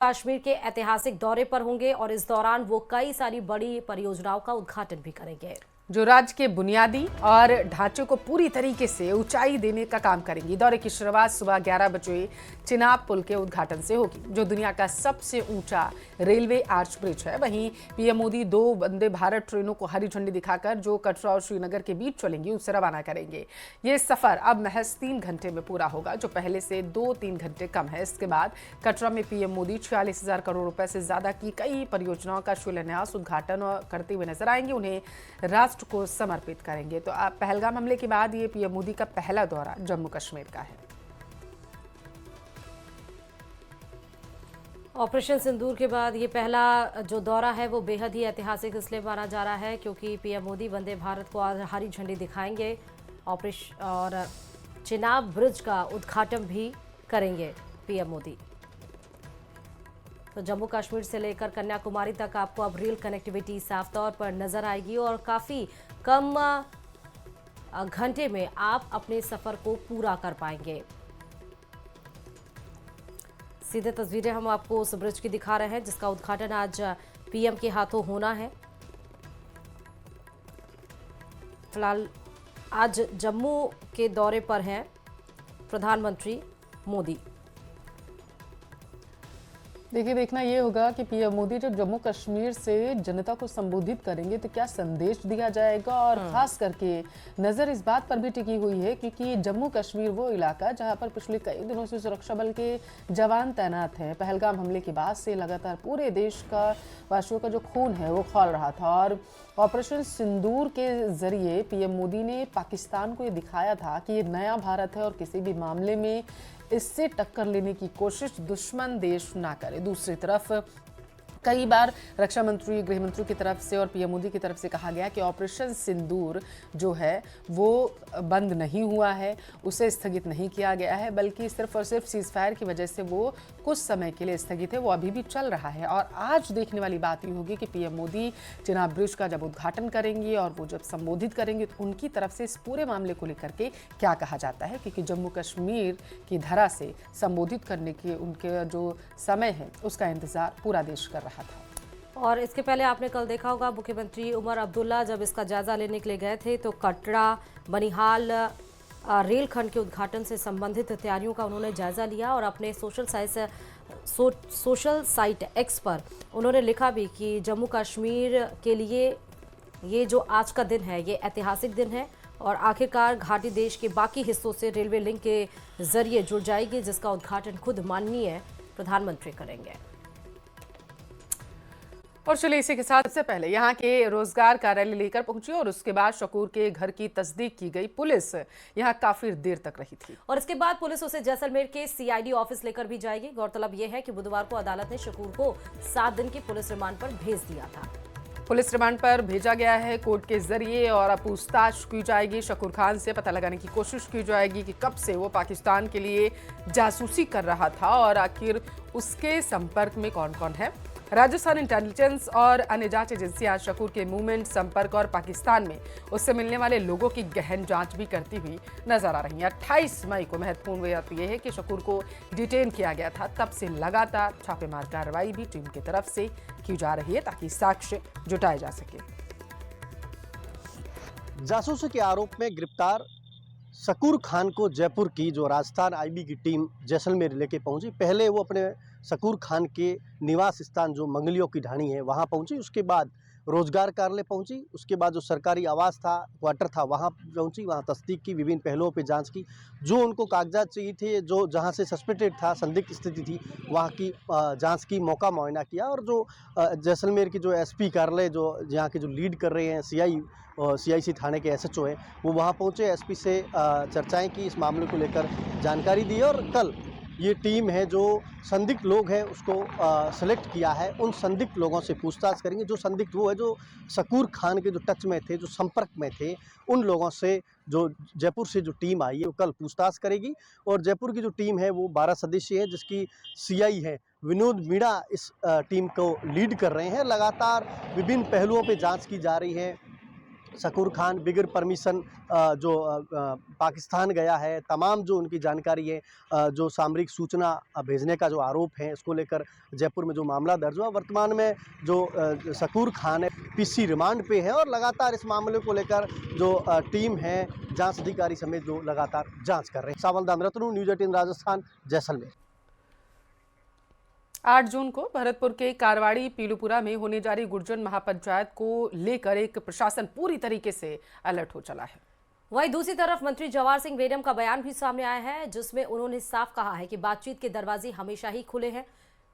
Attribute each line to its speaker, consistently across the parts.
Speaker 1: कश्मीर के ऐतिहासिक दौरे पर होंगे और इस दौरान वो कई सारी बड़ी परियोजनाओं का उद्घाटन भी करेंगे,
Speaker 2: जो राज्य के बुनियादी और ढांचे को पूरी तरीके से ऊंचाई देने का काम करेंगी। दौरे की शुरुआत सुबह 11 बजे चिनाब पुल के उद्घाटन से होगी, जो दुनिया का सबसे ऊंचा रेलवे आर्च ब्रिज है। वहीं पीएम मोदी 2 वंदे भारत ट्रेनों को हरी झंडी दिखाकर, जो कटरा और श्रीनगर के बीच चलेंगी, उससे रवाना करेंगे। ये सफर अब महज 3 घंटे में पूरा होगा, जो पहले से 2-3 घंटे कम है। इसके बाद कटरा में पीएम मोदी 46,000 करोड़ रुपए से ज्यादा की कई परियोजनाओं का शिलान्यास, उद्घाटन करते हुए नजर आएंगे, उन्हें राष्ट्र को समर्पित करेंगे। तो पहलगाम हमले के बाद ये पीएम मोदी का पहला दौरा जम्मू कश्मीर का है।
Speaker 1: ऑपरेशन सिंदूर के बाद ये पहला जो दौरा है वो बेहद ही ऐतिहासिक इसलिए माना जा रहा है क्योंकि पीएम मोदी वंदे भारत को आज हरी झंडी दिखाएंगे ऑपरेशन और चिनाब ब्रिज का उद्घाटन भी करेंगे पीएम मोदी। तो जम्मू कश्मीर से लेकर कन्याकुमारी तक आपको अब रेल कनेक्टिविटी साफ तौर पर नजर आएगी और काफ़ी कम घंटे में आप अपने सफ़र को पूरा कर पाएंगे। सीधे तस्वीरें हम आपको उस ब्रिज की दिखा रहे हैं जिसका उद्घाटन आज पीएम के हाथों होना है। फिलहाल आज जम्मू के दौरे पर हैं प्रधानमंत्री मोदी।
Speaker 2: देखिए, देखना ये होगा कि पीएम मोदी जब जम्मू कश्मीर से जनता को संबोधित करेंगे तो क्या संदेश दिया जाएगा, और खास करके नजर इस बात पर भी टिकी हुई है क्योंकि जम्मू कश्मीर वो इलाका जहां पर पिछले कई दिनों से सुरक्षा बल के जवान तैनात हैं। पहलगाम हमले के बाद से लगातार पूरे देश का वासियों का जो खून है वो खौल रहा था, और ऑपरेशन सिंदूर के जरिए पीएम मोदी ने पाकिस्तान को ये दिखाया था कि ये नया भारत है और किसी भी मामले में इससे टक्कर लेने की कोशिश दुश्मन देश ना करे। दूसरी तरफ कई बार रक्षा मंत्री, गृह मंत्री की तरफ से और पीएम मोदी की तरफ से कहा गया कि ऑपरेशन सिंदूर जो है वो बंद नहीं हुआ है, उसे स्थगित नहीं किया गया है, बल्कि सिर्फ और सिर्फ सीज फायर की वजह से वो कुछ समय के लिए स्थगित है, वो अभी भी चल रहा है। और आज देखने वाली बात ये होगी कि पीएम मोदी चिनाब ब्रिज का जब उद्घाटन करेंगे और वो जब संबोधित करेंगे तो उनकी तरफ से इस पूरे मामले को लेकर के क्या कहा जाता है, क्योंकि जम्मू कश्मीर की धरा से संबोधित करने के उनके जो समय है उसका इंतजार पूरा देश कर रहा था।
Speaker 1: और इसके पहले आपने कल देखा होगा मुख्यमंत्री उमर अब्दुल्ला जब इसका जायजा लेने के लिए गए थे तो कटरा बनिहाल रेल खंड के उद्घाटन से संबंधित तैयारियों का उन्होंने जायजा लिया और अपने सोशल साइट एक्स पर उन्होंने लिखा भी कि जम्मू कश्मीर के लिए ये जो आज का दिन है ये ऐतिहासिक दिन है और आखिरकार घाटी देश के बाकी हिस्सों से रेलवे लिंक के जरिए जुड़ जाएगी, जिसका उद्घाटन खुद माननीय प्रधानमंत्री करेंगे।
Speaker 2: और चलिए इसी के साथ सबसे पहले यहाँ के रोजगार कार्यालय लेकर पहुंची और उसके बाद शकूर के घर की तस्दीक की गई। पुलिस यहाँ काफी देर तक रही थी
Speaker 1: और इसके बाद पुलिस उसे जैसलमेर के सीआईडी ऑफिस लेकर भी जाएगी। गौरतलब यह है कि बुधवार को अदालत ने शकूर को 7 दिन की पुलिस रिमांड पर भेज दिया था।
Speaker 2: पुलिस रिमांड पर भेजा गया है कोर्ट के जरिए और अब पूछताछ की जाएगी। शकूर खान से पता लगाने की कोशिश की जाएगी कि कब से वो पाकिस्तान के लिए जासूसी कर रहा था और आखिर उसके संपर्क में कौन कौन है। राजस्थान इंटेलिजेंस और अन्य जांच एजेंसियां शकूर के मूवमेंट, संपर्क और पाकिस्तान में उससे मिलने वाले लोगों की गहन जांच भी करती हुई नजर आ रही हैं। 28 मई को महत्वपूर्ण बात यह है कि शकूर को डिटेन किया गया था, तब से लगातार छापेमार कार्रवाई भी टीम की तरफ से की जा रही है ताकि साक्ष्य जुटाए जा सके।
Speaker 3: जासूसी के आरोप में गिरफ्तार शकूर खान को जयपुर की जो राजस्थान आईबी की टीम जैसलमेर लेके पहुंची। पहले वो अपने शकूर खान के निवास स्थान जो मंगलियों की ढाणी है वहां पहुंची, उसके बाद रोजगार कार्यालय पहुंची, उसके बाद जो सरकारी आवास था, क्वार्टर था, वहां पहुंची, वहां तस्दीक की, विभिन्न पहलुओं पे जांच की, जो उनको कागजात चाहिए थे, जो जहां से सस्पेक्टेड था, संदिग्ध स्थिति थी, वहां की जांच की, मौका मुआयना किया। और जो जैसलमेर की जो एसपी कार्यालय जो यहाँ के जो लीड कर रहे हैं सीआईसी थाने के एसएचओ हैं, वो वहाँ पहुँचे, एसपी से चर्चाएं की, इस मामले को लेकर जानकारी दी। और कल ये टीम है जो संदिग्ध लोग हैं उसको सेलेक्ट किया है, उन संदिग्ध लोगों से पूछताछ करेंगे। जो संदिग्ध वो है जो शकूर खान के जो टच में थे, जो संपर्क में थे, उन लोगों से जो जयपुर से जो टीम आई है वो कल पूछताछ करेगी। और जयपुर की जो टीम है वो 12 सदस्यीय है, जिसकी सीआई है विनोद मीणा इस टीम को लीड कर रहे हैं। लगातार विभिन्न पहलुओं पर जाँच की जा रही है। शकूर खान बिगर परमिशन जो पाकिस्तान गया है, तमाम जो उनकी जानकारी है, जो सामरिक सूचना भेजने का जो आरोप है, इसको लेकर जयपुर में जो मामला दर्ज हुआ। वर्तमान में जो शकूर खान है पीसी रिमांड पे है और लगातार इस मामले को लेकर जो टीम है जांच अधिकारी समेत जो लगातार जांच कर रहे हैं। सावलदान रत्नू, न्यूज़ 18 राजस्थान, जैसलमेर।
Speaker 2: 8 जून को भरतपुर के कारवाड़ी पीलूपुरा में होने जा रही गुर्जर महापंचायत को लेकर एक प्रशासन पूरी तरीके से अलर्ट हो चला है।
Speaker 1: वहीं दूसरी तरफ मंत्री जवाहर सिंह बेडम का बयान भी सामने आया है, जिसमें उन्होंने साफ कहा है कि बातचीत के दरवाजे हमेशा ही खुले हैं।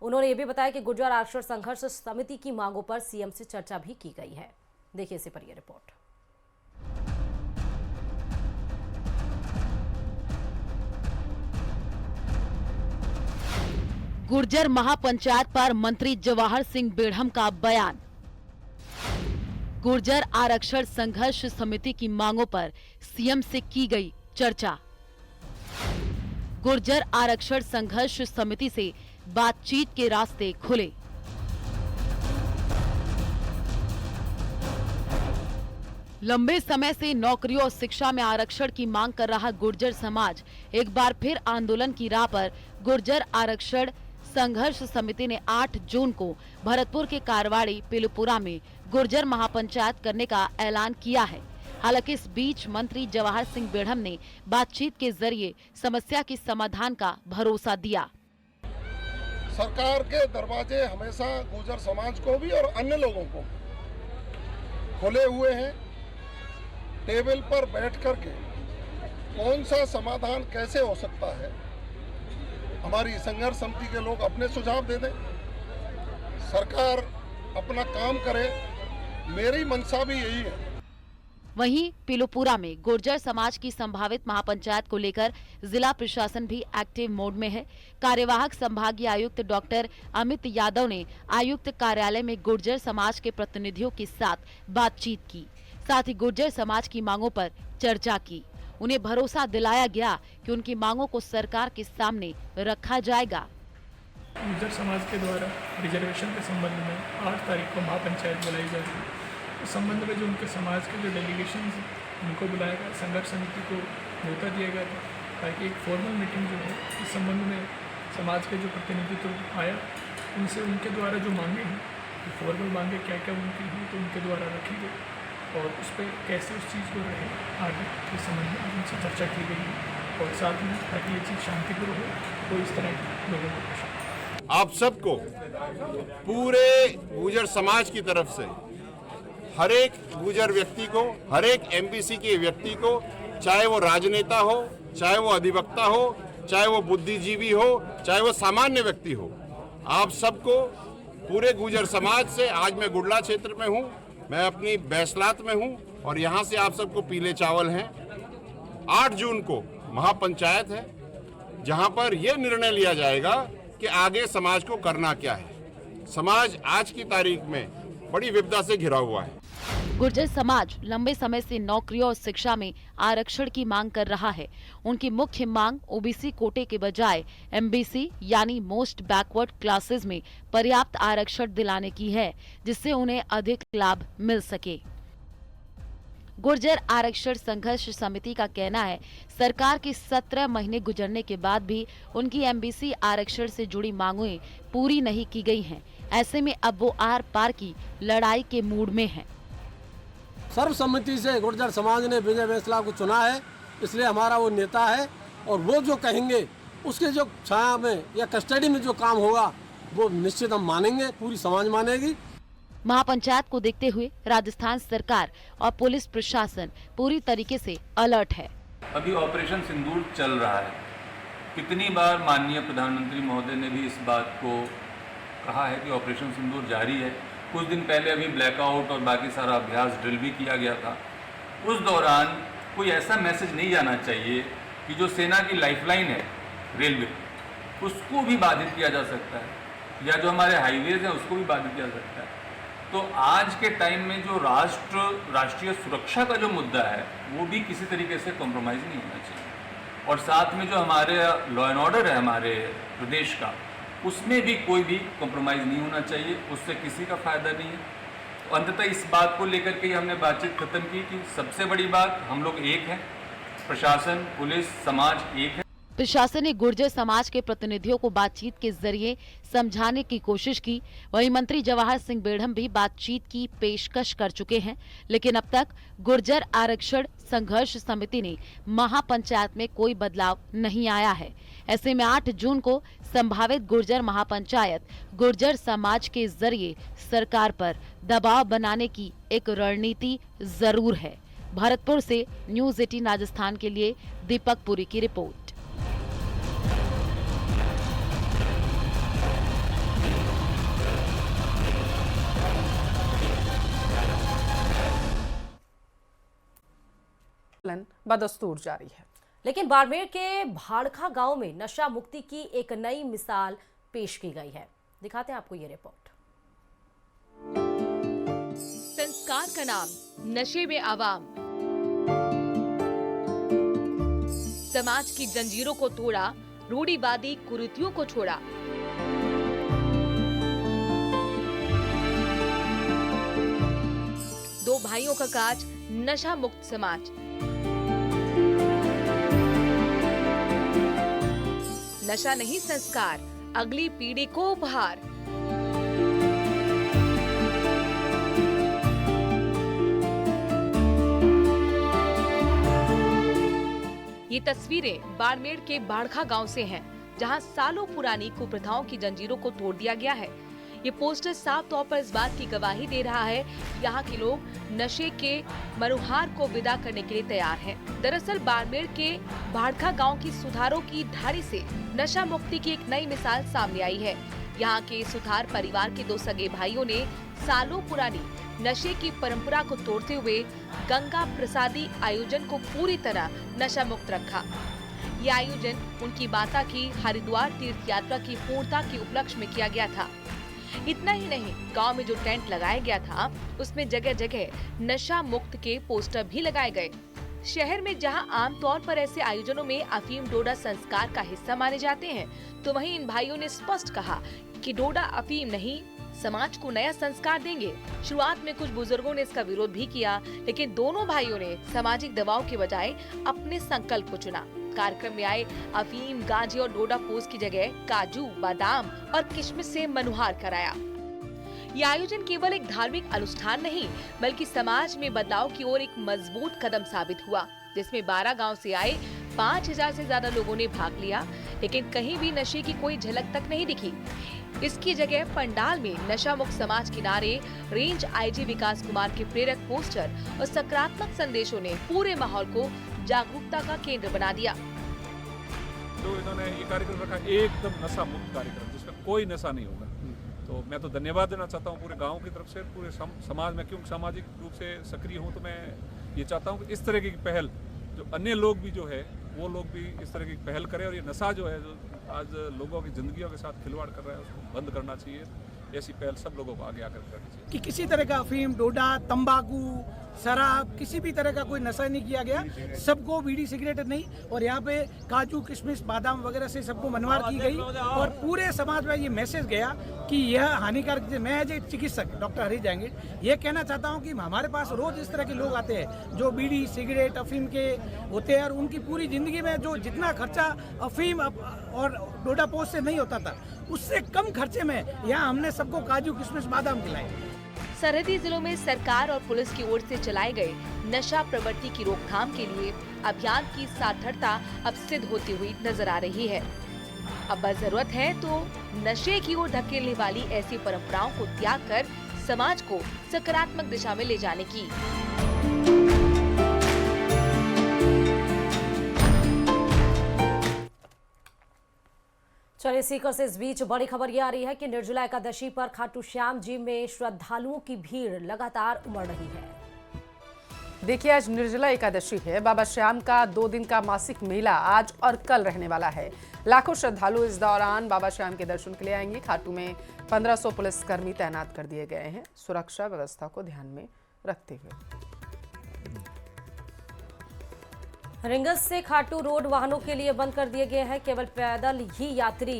Speaker 1: उन्होंने ये भी बताया कि गुर्जर आरक्षण संघर्ष समिति की मांगों पर सीएम से चर्चा भी की गई है। देखिए इसी पर यह रिपोर्ट।
Speaker 4: गुर्जर महापंचायत पर मंत्री जवाहर सिंह बेढ़म का बयान। गुर्जर आरक्षण संघर्ष समिति की मांगों पर सीएम से की गई चर्चा। गुर्जर आरक्षण संघर्ष समिति से बातचीत के रास्ते खुले। लंबे समय से नौकरियों और शिक्षा में आरक्षण की मांग कर रहा गुर्जर समाज एक बार फिर आंदोलन की राह पर। गुर्जर आरक्षण संघर्ष समिति ने 8 जून को भरतपुर के कारवाड़ी पीलूपुरा में गुर्जर महापंचायत करने का ऐलान किया है। हालांकि इस बीच मंत्री जवाहर सिंह बेढ़म ने बातचीत के जरिए समस्या के समाधान का भरोसा दिया।
Speaker 5: सरकार के दरवाजे हमेशा गुर्जर समाज को भी और अन्य लोगों को खुले हुए हैं। टेबल पर बैठ करके कौन सा समाधान कैसे हो सकता है, हमारी संघर्ष समिति के लोग अपने सुझाव दे दें, सरकार अपना काम करे। मेरी मंशा भी यही है।
Speaker 4: वहीं पीलूपुरा में गुर्जर समाज की संभावित महापंचायत को लेकर जिला प्रशासन भी एक्टिव मोड में है। कार्यवाहक संभागीय आयुक्त डॉक्टर अमित यादव ने आयुक्त कार्यालय में गुर्जर समाज के प्रतिनिधियों के साथ बातचीत की, साथ ही गुर्जर समाज की मांगों पर चर्चा की। उन्हें भरोसा दिलाया गया कि उनकी मांगों को सरकार के सामने रखा जाएगा।
Speaker 6: गुर्जर समाज के द्वारा रिजर्वेशन के संबंध में 8 तारीख को महापंचायत बुलाई जाएगी। इस संबंध में जो उनके समाज के जो डेलीगेशन उनको बुलाया गया, संघर्ष समिति को न्योता दिया गया था ताकि एक फॉर्मल मीटिंग जो है इस संबंध में समाज के जो प्रतिनिधित्व आया उनसे उनके द्वारा जो मांगे हैं, फॉर्मल मांगे क्या क्या उनकी हैं, तो उनके द्वारा रखी गई और उस पर कैसे उस चीज़ को रहे आगे इस संबंध में उनसे चर्चा की गई है और साथ में ताकि ये चीज़ शांतिपूर्ण हो तो इस तरह के लोगों को।
Speaker 7: आप सबको पूरे गुर्जर समाज की तरफ से हर एक गुर्जर व्यक्ति को, हर एक एमबीसी के व्यक्ति को, चाहे वो राजनेता हो, चाहे वो अधिवक्ता हो, चाहे वो बुद्धिजीवी हो, चाहे वो सामान्य व्यक्ति हो, आप सबको पूरे गुर्जर समाज से, आज मैं गुडला क्षेत्र में हूँ, मैं अपनी बैसलात में हूँ और यहाँ से आप सबको पीले चावल हैं। 8 जून को महापंचायत है जहाँ पर यह निर्णय लिया जाएगा कि आगे समाज को करना क्या है। समाज आज की तारीख में बड़ी विपदा से घिरा हुआ है।
Speaker 4: गुर्जर समाज लंबे समय से नौकरियों और शिक्षा में आरक्षण की मांग कर रहा है। उनकी मुख्य मांग ओबीसी कोटे के बजाय एमबीसी यानी मोस्ट बैकवर्ड क्लासेस में पर्याप्त आरक्षण दिलाने की है, जिससे उन्हें अधिक लाभ मिल सके। गुर्जर आरक्षण संघर्ष समिति का कहना है सरकार के 17 महीने गुजरने के बाद भी उनकी एमबीसी आरक्षण से जुड़ी मांगें पूरी नहीं की गई हैं। ऐसे में अब वो आर पार की लड़ाई के मूड में हैं।
Speaker 8: सर्वसम्मति से गुर्जर समाज ने विजय बैसला को चुना है, इसलिए हमारा वो नेता है और वो जो कहेंगे उसके जो छाया में या कस्टडी में जो काम होगा वो निश्चित हम मानेंगे, पूरी समाज मानेगी।
Speaker 4: महापंचायत को देखते हुए राजस्थान सरकार और पुलिस प्रशासन पूरी तरीके से अलर्ट है।
Speaker 9: अभी ऑपरेशन सिंदूर चल रहा है। कितनी बार माननीय प्रधानमंत्री महोदय ने भी इस बात को कहा है कि ऑपरेशन सिंदूर जारी है। कुछ दिन पहले अभी ब्लैकआउट और बाकी सारा अभ्यास ड्रिल भी किया गया था। उस दौरान कोई ऐसा मैसेज नहीं जाना चाहिए कि जो सेना की लाइफलाइन है रेलवे, उसको भी बाधित किया जा सकता है या जो हमारे हाईवेज हैं उसको भी बाधित किया जा सकता है। तो आज के टाइम में जो राष्ट्रीय सुरक्षा का जो मुद्दा है वो भी किसी तरीके से कॉम्प्रोमाइज़ नहीं होना चाहिए और साथ में जो हमारे लॉ एंड ऑर्डर है हमारे प्रदेश का, उसमें भी कोई भी कॉम्प्रोमाइज़ नहीं होना चाहिए। उससे किसी का फायदा नहीं है। तो अंततः इस बात को लेकर के ही हमने बातचीत खत्म की कि सबसे बड़ी बात, हम लोग एक हैं, प्रशासन, पुलिस, समाज एक है।
Speaker 4: प्रशासन ने गुर्जर समाज के प्रतिनिधियों को बातचीत के जरिए समझाने की कोशिश की। वहीं मंत्री जवाहर सिंह बेढ़म भी बातचीत की पेशकश कर चुके हैं, लेकिन अब तक गुर्जर आरक्षण संघर्ष समिति ने महापंचायत में कोई बदलाव नहीं आया है। ऐसे में 8 जून को संभावित गुर्जर महापंचायत गुर्जर समाज के जरिए सरकार पर दबाव बनाने की एक रणनीति जरूर है। भरतपुर से न्यूज़ 18 राजस्थान के लिए दीपक पुरी की रिपोर्ट।
Speaker 2: बदस्तूर जारी है।
Speaker 1: लेकिन बाड़मेर के भाड़खा गांव में नशा मुक्ति की एक नई मिसाल पेश की गई है। दिखाते हैं आपको ये रिपोर्ट।
Speaker 10: संस्कार का नाम नशे में आवाम, समाज की जंजीरों को तोड़ा, रूढ़िवादी कुरीतियों को छोड़ा। दो भाइयों का काज, नशा मुक्त समाज। नशा नहीं संस्कार, अगली पीढ़ी को उपहार। ये तस्वीरें बाड़मेर के बाड़खा गांव से हैं, जहां सालों पुरानी कुप्रथाओं की जंजीरों को तोड़ दिया गया है। ये पोस्टर साफ तौर पर इस बात की गवाही दे रहा है, यहाँ के लोग नशे के मनुहार को विदा करने के लिए तैयार हैं। दरअसल बाड़मेर के भाड़खा गांव की सुथारों की धारी से नशा मुक्ति की एक नई मिसाल सामने आई है। यहाँ के सुथार परिवार के 2 सगे भाइयों ने सालों पुरानी नशे की परंपरा को तोड़ते हुए गंगा प्रसादी आयोजन को पूरी तरह नशा मुक्त रखा। ये आयोजन उनकी माता की हरिद्वार तीर्थ यात्रा की पूर्णता के उपलक्ष्य में किया गया था। इतना ही नहीं, गांव में जो टेंट लगाया गया था उसमें जगह जगह नशा मुक्त के पोस्टर भी लगाए गए। शहर में जहां आमतौर पर ऐसे आयोजनों में अफीम डोडा संस्कार का हिस्सा माने जाते हैं, तो वहीं इन भाइयों ने स्पष्ट कहा कि डोडा अफीम नहीं, समाज को नया संस्कार देंगे। शुरुआत में कुछ बुजुर्गों ने इसका विरोध भी किया, लेकिन दोनों भाइयों ने सामाजिक दबाव के बजाय अपने संकल्प को चुना। कार्यक्रम में आए अफीम, गांजे और डोडा पोस्ट की जगह काजू, बादाम और किशमिश से मनुहार कराया। ये आयोजन केवल एक धार्मिक अनुष्ठान नहीं, बल्कि समाज में बदलाव की ओर एक मजबूत कदम साबित हुआ, जिसमें 12 गांव से आए 5000 से ज्यादा लोगों ने भाग लिया, लेकिन कहीं भी नशे की कोई झलक तक नहीं दिखी। इसकी जगह पंडाल में नशा मुक्त समाज के नारे, रेंज आईजी विकास कुमार के प्रेरक पोस्टर और सकारात्मक संदेशों ने पूरे माहौल को जागरूकता का केंद्र बना दिया।
Speaker 11: तो इन्होंने ये कार्यक्रम रखा, एकदम नशा मुक्त कार्यक्रम, जिसमें कोई नशा नहीं होगा। तो मैं तो धन्यवाद देना चाहता हूँ पूरे गांव की तरफ से, पूरे समाज में, क्योंकि सामाजिक रूप से सक्रिय हूँ, तो मैं ये चाहता हूँ कि इस तरह की पहल जो अन्य लोग भी जो है वो लोग भी इस तरह की पहल करें, और ये नशा जो है जो आज लोगों की जिंदगियों के साथ खिलवाड़ कर रहा है उसको बंद करना चाहिए। ऐसी पहल सब लोगों को आगे आकर करनी चाहिए
Speaker 12: कि किसी तरह का अफीम, डोडा, तंबाकू, शराब, किसी भी तरह का कोई नशा नहीं किया गया। सबको बीड़ी सिगरेट नहीं, और यहाँ पे काजू, किशमिश, बादाम वगैरह से सबको मनवार की गई, और पूरे समाज में ये मैसेज गया कि यह हानिकारक। मैं एज ए चिकित्सक डॉक्टर हरीश जाएंगे ये कहना चाहता हूँ कि हमारे पास रोज इस तरह के लोग आते हैं जो बीड़ी, सिगरेट, अफीम के होते हैं, और उनकी पूरी जिंदगी में जो जितना खर्चा अफीम और डोडा पोस्ट से नहीं होता था, उससे कम खर्चे में यहाँ हमने सबको काजू, किशमिश, बादाम खिलाए।
Speaker 10: सरहदी जिलों में सरकार और पुलिस की ओर से चलाए गए नशा प्रवृत्ति की रोकथाम के लिए अभियान की सार्थकता अब सिद्ध होती हुई नजर आ रही है। अब बस जरूरत है तो नशे की ओर धकेलने वाली ऐसी परंपराओं को त्याग कर समाज को सकारात्मक दिशा में ले जाने की।
Speaker 1: चलिए सीकर से इस बीच बड़ी खबर ये आ रही है कि निर्जला एकादशी पर खाटू श्याम जी में श्रद्धालुओं की भीड़ लगातार उमड़ रही है।
Speaker 2: देखिए, आज निर्जला एकादशी है। बाबा श्याम का 2 दिन का मासिक मेला आज और कल रहने वाला है। लाखों श्रद्धालु इस दौरान बाबा श्याम के दर्शन के लिए आएंगे। खाटू में 1500 पुलिसकर्मी तैनात कर दिए गए हैं, सुरक्षा व्यवस्था को ध्यान में रखते हुए।
Speaker 1: रिंगस से खाटू रोड वाहनों के लिए बंद कर दिए गए हैं। केवल पैदल ही यात्री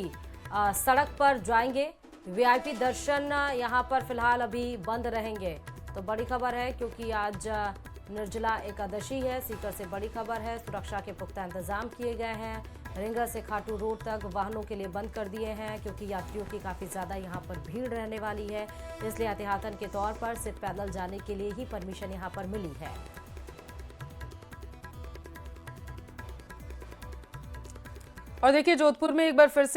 Speaker 1: सड़क पर जाएंगे। वीआईपी दर्शन यहां पर फिलहाल अभी बंद रहेंगे। तो बड़ी खबर है क्योंकि आज निर्जला एकादशी है। सीकर से बड़ी खबर है, सुरक्षा के पुख्ता इंतजाम किए गए हैं। रिंगा से खाटू रोड तक वाहनों के लिए बंद कर दिए हैं क्योंकि यात्रियों की काफ़ी ज़्यादा यहाँ पर भीड़ रहने वाली है, इसलिए एहतियातन के तौर पर सिर्फ पैदल जाने के लिए ही परमिशन यहाँ पर मिली है।
Speaker 2: और देखिए जोधपुर में एक बार फिर से